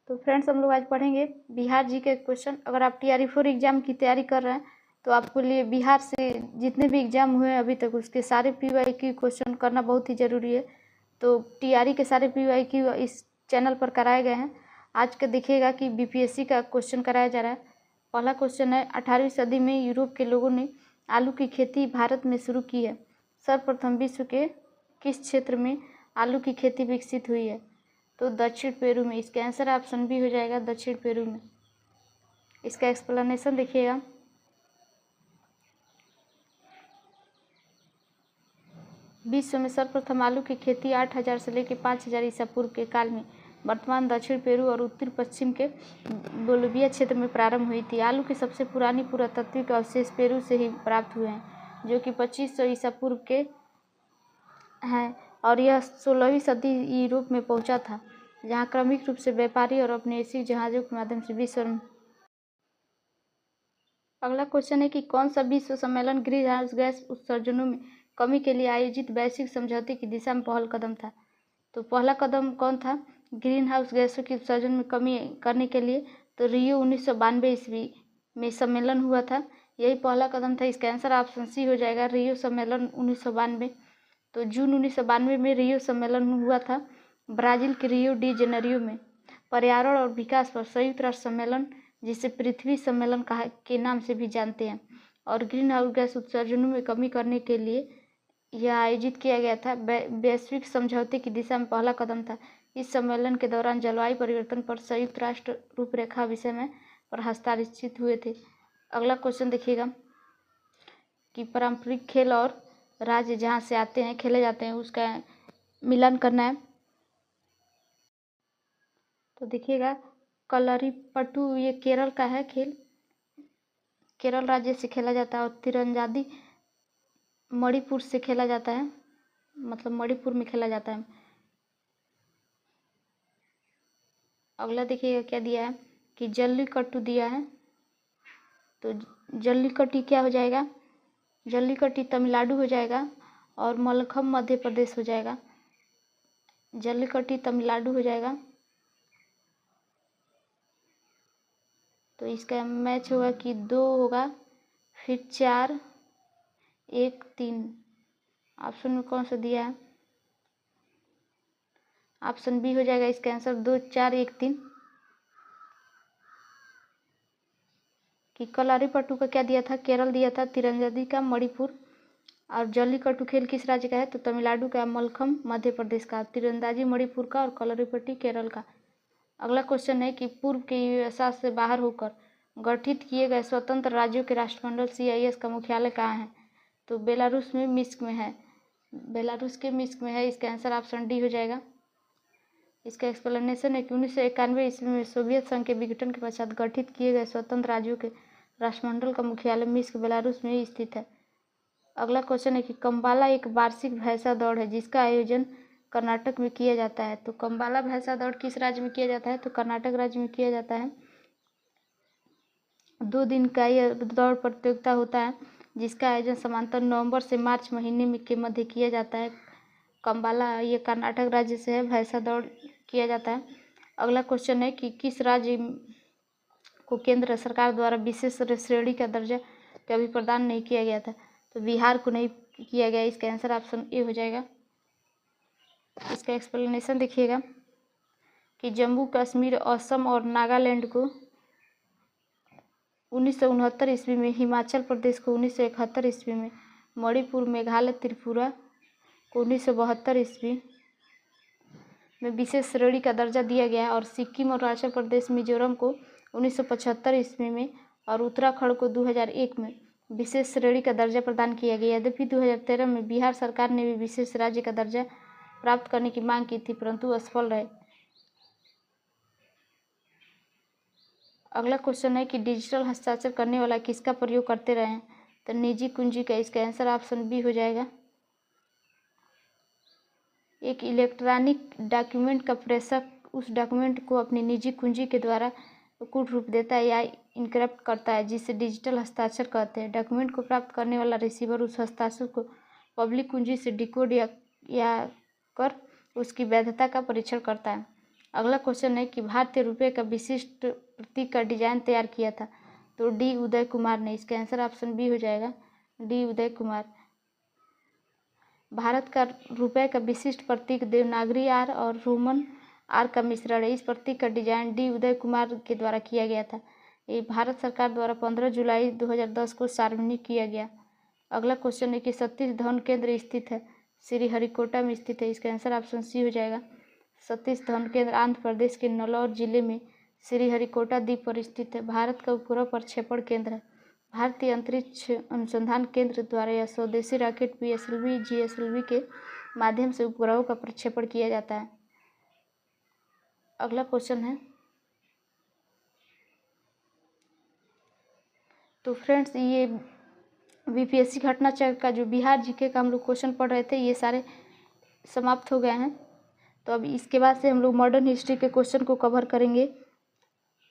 तो फ्रेंड्स हम लोग आज पढ़ेंगे बिहार जी के क्वेश्चन। अगर आप TRE4 एग्जाम की तैयारी कर रहे हैं तो आपके लिए बिहार से जितने भी एग्जाम हुए हैं अभी तक उसके सारे PYQ क्वेश्चन करना बहुत ही ज़रूरी है। तो TRE के सारे PYQ इस चैनल पर कराए गए हैं। आज का देखिएगा कि BPSC का क्वेश्चन कराया जा रहा है। पहला क्वेश्चन है, 18वीं सदी में यूरोप के लोगों ने आलू की खेती भारत में शुरू की है। सर्वप्रथम विश्व के किस क्षेत्र में आलू की खेती विकसित हुई है? तो दक्षिण पेरू में। इसका आंसर ऑप्शन बी हो जाएगा, दक्षिण पेरू में। इसका एक्सप्लेनेशन देखिएगा। विश्व में सर्वप्रथम आलू की खेती 8000 से लेकर 5000 ईसा पूर्व के काल में वर्तमान दक्षिण पेरू और उत्तर पश्चिम के बोलिविया क्षेत्र में प्रारंभ हुई थी। आलू की सबसे पुरानी पुरातात्विक अवशेष पेरू से ही प्राप्त हुए हैं, जो कि 2500 ईसा पूर्व के हैं, और यह 16वीं सदी यूरोप में पहुंचा था, जहां क्रमिक रूप से व्यापारी और औपनिवेशिक जहाज़ों के माध्यम से विश्व में। अगला क्वेश्चन है कि कौन सा विश्व सम्मेलन ग्रीन हाउस गैस उत्सर्जनों में कमी के लिए आयोजित वैश्विक समझौते की दिशा में पहल कदम था? तो पहला कदम कौन था ग्रीन हाउस गैसों के उत्सर्जन में कमी करने के लिए? तो रियो 1992 ईस्वी में सम्मेलन हुआ था, यही पहला कदम था। इसका आंसर ऑप्शन सी हो जाएगा, रियो सम्मेलन 1992। तो जून 1992 में रियो सम्मेलन हुआ था ब्राज़ील के रियो डी जेनेरियो में। पर्यावरण और विकास पर संयुक्त राष्ट्र सम्मेलन, जिसे पृथ्वी सम्मेलन के नाम से भी जानते हैं, और ग्रीन हाउस गैस उत्सर्जनों में कमी करने के लिए यह आयोजित किया गया था। वैश्विक समझौते की दिशा में पहला कदम था। इस सम्मेलन के दौरान जलवायु परिवर्तन पर संयुक्त राष्ट्र रूपरेखा विषय में पर हस्ताक्षरित हुए थे। अगला क्वेश्चन देखिएगा कि पारंपरिक खेल और राज्य जहाँ से आते हैं खेले जाते हैं उसका मिलान करना है। तो देखिएगा कलरीपट्टू, ये केरल का है खेल, केरल राज्य से खेला जाता है। और तीरंदाजी मणिपुर से खेला जाता है, मतलब मणिपुर में खेला जाता है। अगला देखिएगा क्या दिया है कि जल्लीकट्टू दिया है। तो जल्लीकट्टी क्या हो जाएगा? जल्लीकट्टी तमिलनाडु हो जाएगा और मलखम मध्य प्रदेश हो जाएगा। जल्लीकट्टी तमिलनाडु हो जाएगा। तो इसका मैच होगा कि 2 होगा, फिर 4, 1, 3। ऑप्शन में कौन सा दिया है? ऑप्शन बी हो जाएगा इसका आंसर, 2, 4, 1, 3। कि कलारीपट्टू का क्या दिया था? केरल दिया था, तीरंदाजी का मणिपुर, और जल्लीकट्टू खेल किस राज्य का है? तो तमिलनाडु का, मलखम मध्य प्रदेश का, तीरंदाजी मणिपुर का और कलारीपट्टी केरल का। अगला क्वेश्चन है कि पूर्व के यूएसएसआर से बाहर होकर गठित किए गए स्वतंत्र राज्यों के राष्ट्रमंडल CIS का मुख्यालय कहाँ है? तो बेलारूस में, मिन्स्क में है। बेलारूस के मिन्स्क में है। इसका आंसर ऑप्शन डी हो जाएगा। इसका एक्सप्लेनेशन है कि 1991 ईस्वी में सोवियत संघ के विघटन के पश्चात गठित किए गए स्वतंत्र राज्यों के राष्ट्रमंडल का मुख्यालय मिन्स्क बेलारूस में ही स्थित है। अगला क्वेश्चन है कि कम्बाला एक वार्षिक भैंसा दौड़ है जिसका आयोजन कर्नाटक में किया जाता है। तो कम्बाला भैंसा दौड़ किस राज्य में किया जाता है? तो कर्नाटक राज्य में किया जाता है। 2 दिन का यह दौड़ प्रतियोगिता होता है जिसका आयोजन समांतर नवंबर से मार्च महीने में के मध्य किया जाता है। कम्बाला ये कर्नाटक राज्य से है, भैंसा दौड़ किया जाता है। अगला क्वेश्चन है कि किस राज्य को केंद्र सरकार द्वारा विशेष श्रेणी का दर्जा कभी प्रदान नहीं किया गया था? तो बिहार को नहीं किया गया। इसका आंसर ऑप्शन ए हो जाएगा। इसका एक्सप्लेनेशन देखिएगा कि जम्मू कश्मीर, असम और नागालैंड को 1969 ईस्वी में, हिमाचल प्रदेश को 1971 ईस्वी में, मणिपुर, मेघालय, त्रिपुरा को 1972 ईस्वी में विशेष श्रेणी का दर्जा दिया गया, और सिक्किम और अरुणाचल प्रदेश, मिजोरम को 1975 ईस्वी में, और उत्तराखंड को 2001 में विशेष श्रेणी का दर्जा प्रदान किया गया। यद्यपि 2013 में बिहार सरकार ने भी विशेष राज्य का दर्जा प्राप्त करने की मांग की थी, परंतु असफल रहे। अगला क्वेश्चन है कि डिजिटल हस्ताक्षर करने वाला किसका प्रयोग करते रहे हैं? तो निजी कुंजी का। इसका आंसर ऑप्शन बी हो जाएगा। एक इलेक्ट्रॉनिक डॉक्यूमेंट का प्रेषक उस डॉक्यूमेंट को अपनी निजी कुंजी के द्वारा कूट रूप देता है या इनक्रिप्ट करता है, जिसे डिजिटल हस्ताक्षर कहते हैं। डॉक्यूमेंट को प्राप्त करने वाला रिसीवर उस हस्ताक्षर को पब्लिक कुंजी से डिकोड या कर उसकी वैधता का परीक्षण करता है। अगला क्वेश्चन है कि भारतीय रुपये का विशिष्ट प्रतीक का डिजाइन तैयार किया था। तो डी उदय कुमार ने। इसका आंसर ऑप्शन बी हो जाएगा, डी उदय कुमार। भारत का रुपये का विशिष्ट प्रतीक देवनागरी आर और रोमन आर का मिश्रण है। इस प्रतीक का डिजाइन डी उदय कुमार के द्वारा किया गया था। ये भारत सरकार द्वारा 15 जुलाई 2010 को सार्वजनिक किया गया। अगला क्वेश्चन है कि सतीश धवन केंद्र स्थित है। श्रीहरिकोटा में स्थित है। इसका आंसर ऑप्शन सी हो जाएगा। सतीश धवन केंद्र आंध्र प्रदेश के नलौर जिले में श्रीहरिकोटा द्वीप पर स्थित है। भारत का उपग्रह प्रक्षेपण केंद्र है। भारतीय अंतरिक्ष अनुसंधान केंद्र द्वारा यह स्वदेशी रॉकेट PSLV GSLV के माध्यम से उपग्रहों का प्रक्षेपण किया जाता है। अगला क्वेश्चन है, तो फ्रेंड्स ये BPSC घटनाचक्र का जो बिहार जीके का हम लोग क्वेश्चन पढ़ रहे थे ये सारे समाप्त हो गए हैं। तो अब इसके बाद से हम लोग मॉडर्न हिस्ट्री के क्वेश्चन को कवर करेंगे।